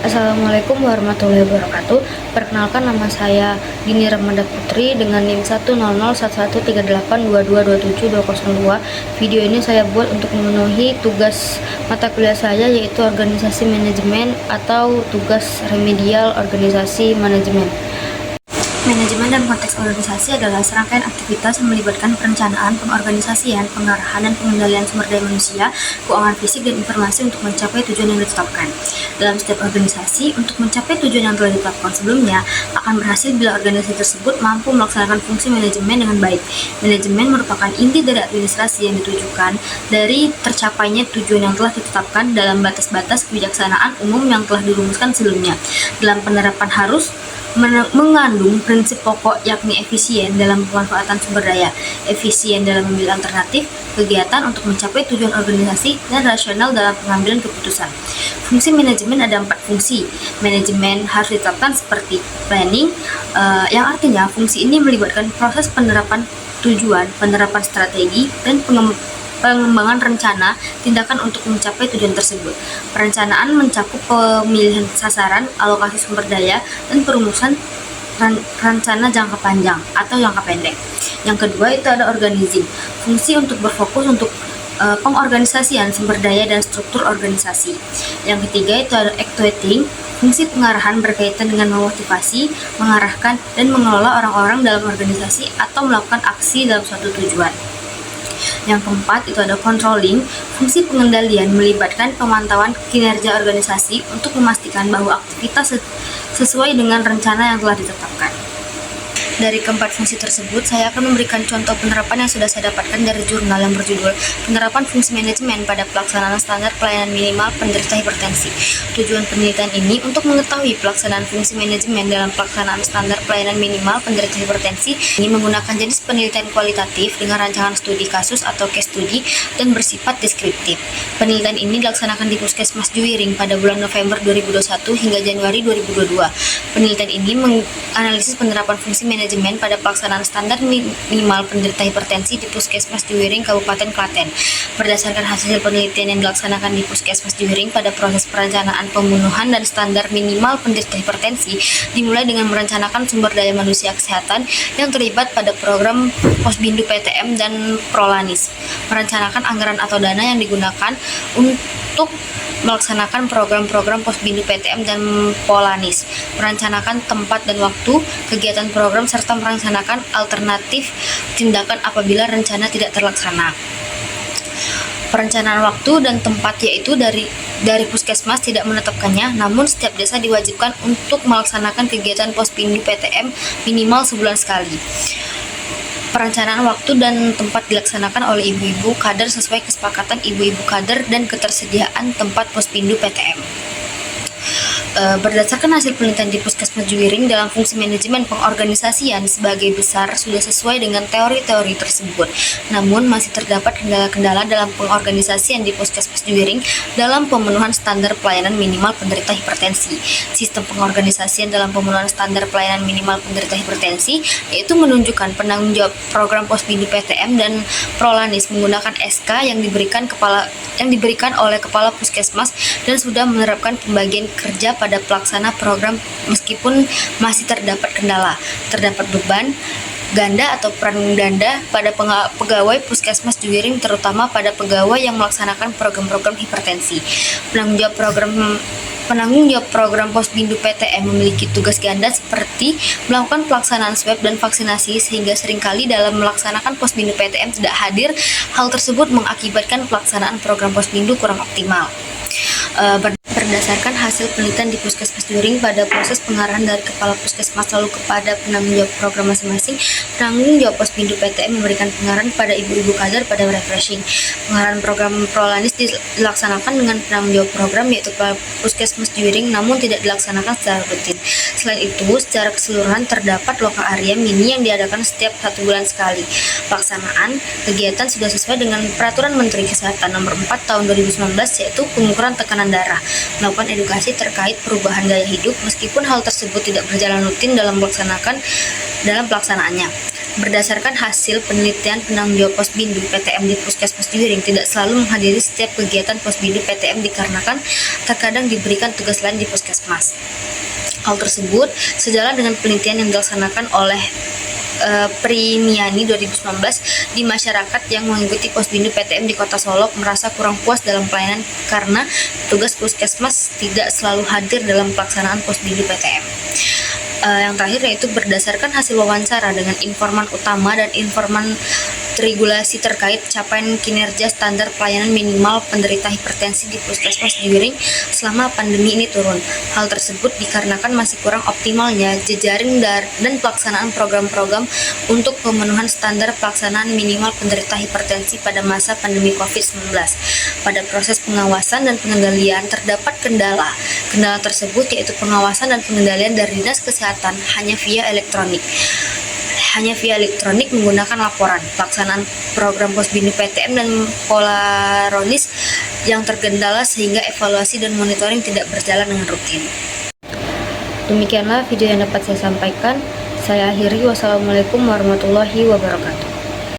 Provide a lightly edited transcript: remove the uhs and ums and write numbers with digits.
Assalamualaikum warahmatullahi wabarakatuh. Perkenalkan, nama saya Dini Ramada Putri dengan NIM 100113822272002. Video ini saya buat untuk memenuhi tugas mata kuliah saya, yaitu organisasi manajemen atau tugas remedial organisasi manajemen. Manajemen dan konteks organisasi adalah serangkaian aktivitas yang melibatkan perencanaan, pengorganisasian, pengarahan, dan pengendalian sumber daya manusia, keuangan fisik, dan informasi untuk mencapai tujuan yang ditetapkan. Dalam setiap organisasi, untuk mencapai tujuan yang telah ditetapkan sebelumnya, akan berhasil bila organisasi tersebut mampu melaksanakan fungsi manajemen dengan baik. Manajemen merupakan inti dari administrasi yang ditujukan dari tercapainya tujuan yang telah ditetapkan dalam batas-batas kebijaksanaan umum yang telah dirumuskan sebelumnya. Dalam penerapan harus mengandung prinsip pokok, yakni efisien dalam pemanfaatan sumber daya, efisien dalam memilih alternatif kegiatan untuk mencapai tujuan organisasi, dan rasional dalam pengambilan keputusan. Fungsi manajemen ada 4 fungsi. Manajemen harus ditetapkan seperti planning, yang artinya fungsi ini melibatkan proses penerapan tujuan, penerapan strategi, dan pengembangan rencana tindakan untuk mencapai tujuan tersebut. Perencanaan mencakup pemilihan sasaran, alokasi sumber daya, dan perumusan rencana jangka panjang atau jangka pendek. Yang kedua itu ada organizing, fungsi untuk berfokus untuk pengorganisasian sumber daya dan struktur organisasi. Yang ketiga itu ada actuating, fungsi pengarahan berkaitan dengan memotivasi, mengarahkan, dan mengelola orang-orang dalam organisasi atau melakukan aksi dalam suatu tujuan. Yang keempat itu ada controlling, fungsi pengendalian melibatkan pemantauan kinerja organisasi untuk memastikan bahwa aktivitas sesuai dengan rencana yang telah ditetapkan. Dari keempat fungsi tersebut, saya akan memberikan contoh penerapan yang sudah saya dapatkan dari jurnal yang berjudul Penerapan Fungsi Manajemen pada Pelaksanaan Standar Pelayanan Minimal Penderita Hipertensi. Tujuan penelitian ini untuk mengetahui pelaksanaan fungsi manajemen dalam pelaksanaan standar pelayanan minimal penderita hipertensi. Ini menggunakan jenis penelitian kualitatif dengan rancangan studi kasus atau case study dan bersifat deskriptif. Penelitian ini dilaksanakan di Puskesmas Juwiring pada bulan November 2021 hingga Januari 2022. Penelitian ini menganalisis penerapan fungsi manajemen pada pelaksanaan standar minimal penderita hipertensi di Puskesmas Juwiring, Kabupaten Klaten. Berdasarkan hasil penelitian yang dilaksanakan di Puskesmas Juwiring pada proses perencanaan pembunuhan dan standar minimal penderita hipertensi, dimulai dengan merencanakan sumber daya manusia kesehatan yang terlibat pada program Posbindu PTM dan Prolanis, merencanakan anggaran atau dana yang digunakan untuk melaksanakan program-program Posbindu PTM dan Polanis, merencanakan tempat dan waktu kegiatan program, serta merencanakan alternatif tindakan apabila rencana tidak terlaksana. Perencanaan waktu dan tempat yaitu dari Puskesmas tidak menetapkannya, namun setiap desa diwajibkan untuk melaksanakan kegiatan Posbindu PTM minimal sebulan sekali. Perencanaan waktu dan tempat dilaksanakan oleh ibu-ibu kader sesuai kesepakatan ibu-ibu kader dan ketersediaan tempat Posbindu PTM. Berdasarkan hasil penelitian di Puskesmas Juwiring dalam fungsi manajemen pengorganisasian sebagai besar sudah sesuai dengan teori-teori tersebut. Namun masih terdapat kendala-kendala dalam pengorganisasian di Puskesmas Juwiring dalam pemenuhan standar pelayanan minimal penderita hipertensi. Sistem pengorganisasian dalam pemenuhan standar pelayanan minimal penderita hipertensi yaitu menunjukkan penanggung jawab program Posbindu PTM dan Prolanis menggunakan SK yang diberikan oleh Kepala Puskesmas dan sudah menerapkan pembagian kerja pada pelaksana program meskipun masih terdapat kendala, terdapat beban ganda atau peran ganda pada pegawai Puskesmas Juwiring, terutama pada pegawai yang melaksanakan program-program hipertensi. Penanggung jawab program Posbindu PTM memiliki tugas ganda seperti melakukan pelaksanaan swab dan vaksinasi, sehingga seringkali dalam melaksanakan Posbindu PTM tidak hadir. Hal tersebut mengakibatkan pelaksanaan program Posbindu kurang optimal. Berdasarkan hasil penelitian di Puskesmas Juwiring pada proses pengarahan dari Kepala Puskesmas lalu kepada penanggung jawab program masing-masing, penanggung jawab Posbindu PTM memberikan pengarahan pada ibu-ibu kader pada refreshing. Pengarahan program Prolanis dilaksanakan dengan penanggung jawab program yaitu Kepala Puskesmas Juwiring, namun tidak dilaksanakan secara rutin. Selain itu, secara keseluruhan terdapat lokal area mini yang diadakan setiap 1 bulan sekali. Pelaksanaan kegiatan sudah sesuai dengan Peraturan Menteri Kesehatan Nomor 4 Tahun 2019, yaitu pengukuran tekanan darah, melakukan edukasi terkait perubahan gaya hidup, meskipun hal tersebut tidak berjalan rutin dalam pelaksanaannya. Berdasarkan hasil penelitian penanggung jawab Posbindu PTM di Puskesmas Juwiring tidak selalu menghadiri setiap kegiatan Posbindu PTM dikarenakan terkadang diberikan tugas lain di Puskesmas. Hal tersebut sejalan dengan penelitian yang dilaksanakan oleh Primiani 2019 di masyarakat yang mengikuti Posbindu PTM di Kota Solok merasa kurang puas dalam pelayanan karena tugas Puskesmas tidak selalu hadir dalam pelaksanaan Posbindu PTM. Yang terakhir yaitu berdasarkan hasil wawancara dengan informan utama dan informan regulasi terkait capaian kinerja standar pelayanan minimal penderita hipertensi di Puskesmas Juwiring selama pandemi ini turun. Hal tersebut dikarenakan masih kurang optimalnya jejaring dan pelaksanaan program-program untuk pemenuhan standar pelaksanaan minimal penderita hipertensi pada masa pandemi COVID-19. Pada proses pengawasan dan pengendalian terdapat kendala. Kendala tersebut yaitu pengawasan dan pengendalian dari Dinas Kesehatan hanya via elektronik menggunakan laporan pelaksanaan program Posbindu PTM dan Polaronis yang terkendala sehingga evaluasi dan monitoring tidak berjalan dengan rutin. Demikianlah video yang dapat saya sampaikan. Saya akhiri. Wassalamualaikum warahmatullahi wabarakatuh.